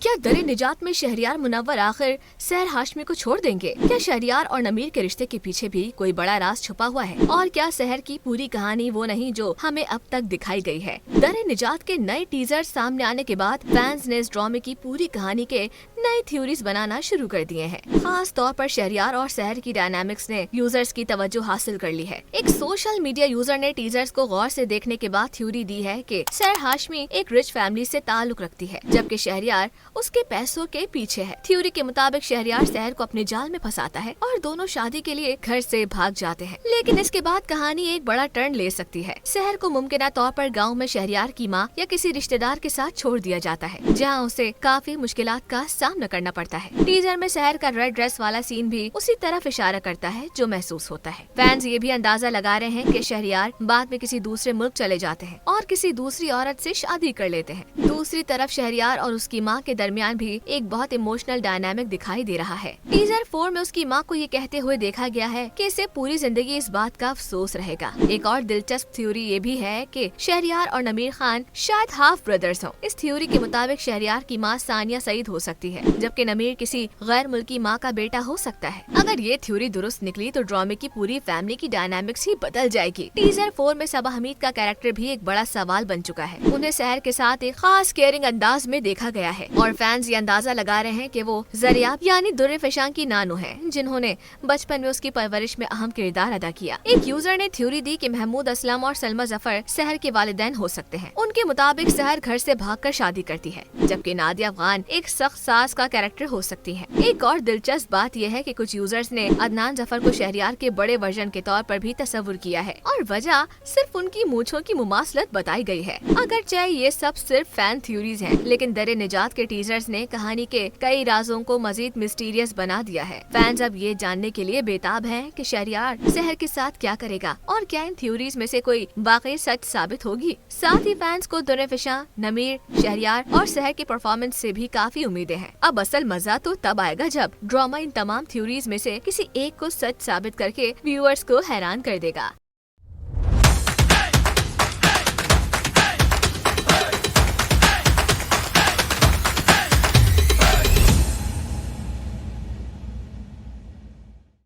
क्या दरे निजात में शहरियार मुनव्वर आखिर सहर हाशमी को छोड़ देंगे? क्या शहरियार और नमीर के रिश्ते के पीछे भी कोई बड़ा राज छुपा हुआ है? और क्या सहर की पूरी कहानी वो नहीं जो हमें अब तक दिखाई गई है? दरे निजात के नए टीजर सामने आने के बाद फैंस ने इस ड्रामे की पूरी कहानी के नए थ्योरीज बनाना शुरू कर दिए हैं। खास तौर पर शहरियार और सहर की डायनामिक्स ने यूजर्स की तवज्जो हासिल कर ली है। एक सोशल मीडिया यूजर ने टीजर्स को गौर से देखने के बाद थ्योरी दी है कि सहर हाशमी एक रिच फैमिली से ताल्लुक रखती है, जबकि शहरियार उसके पैसों के पीछे है। थ्योरी के मुताबिक शहरियार सहर को अपने जाल में फंसाता है और दोनों शादी के लिए घर से भाग जाते हैं। लेकिन इसके बाद कहानी एक बड़ा टर्न ले सकती है। सहर को मुमकिन तौर पर गांव में शहरियार की मां या किसी रिश्तेदार के साथ छोड़ दिया जाता है, जहां उसे काफी मुश्किलात का सामना करना पड़ता है। टीजर में सहर का रेड ड्रेस वाला सीन भी उसी तरफ इशारा करता है जो महसूस होता है। फैंस ये भी अंदाजा लगा रहे हैं कि शहरियार बाद में किसी दूसरे मुल्क चले जाते हैं और किसी दूसरी औरत से शादी कर लेते हैं। दूसरी तरफ शहरियार और उसकी माँ के दरमियान भी एक बहुत इमोशनल डायनामिक दिखाई दे रहा है। टीजर 4 में उसकी माँ को ये कहते हुए देखा गया है कि इसे पूरी जिंदगी इस बात का अफसोस रहेगा। एक और दिलचस्प थ्योरी ये भी है कि शहरियार और नमीर खान शायद हाफ ब्रदर्स हों। इस थ्योरी के मुताबिक शहरियार की माँ सानिया सईद हो सकती है, जबकि नमीर किसी गैर मुल्की माँ का बेटा हो सकता है। अगर ये थ्योरी दुरुस्त निकली तो ड्रामे की पूरी फैमिली की डायनामिक्स ही बदल जाएगी। टीजर 4 में सबा हमीद का कैरेक्टर भी एक बड़ा सवाल बन चुका है। उन्हें सहर के साथ एक खास केयरिंग अंदाज में देखा गया है और फैंस ये अंदाजा लगा रहे हैं कि वो जरियाब यानी दुर्रे फिशां की नानो हैं, जिन्होंने बचपन में उसकी परवरिश में अहम किरदार अदा किया। एक यूजर ने थ्योरी दी कि महमूद असलम और सलमा जफर सहर के वालिदैन हो सकते हैं। उनके मुताबिक सहर घर से भागकर शादी करती है, जबकि नादिया अफगान एक सख्त सास का कैरेक्टर हो सकती है। एक और दिलचस्प बात यह है कि कुछ यूजर्स ने अदनान जफर को शहरियार के बड़े वर्जन के तौर पर भी तस्वुर किया है और वजह सिर्फ उनकी मूंछों की मुमासलत बताई गई है। अगर चाहे ये सब सिर्फ फैन थ्योरीज हैं, लेकिन दरे निजात के टीजर्स ने कहानी के कई राजों को मजीद मिस्टीरियस बना दिया है। फैंस अब ये जानने के लिए बेताब हैं कि शहरियार सहर के साथ क्या करेगा और क्या इन थ्योरीज में से कोई वाकई सच साबित होगी। साथ ही फैंस को दुर्रे फिशां, नमीर, शहरियार और सहर के परफॉर्मेंस से भी काफी उम्मीदें हैं। अब असल मजा तो तब आएगा जब ड्रामा इन तमाम थ्योरीज में से किसी एक को सच साबित करके व्यूअर्स को हैरान कर देगा।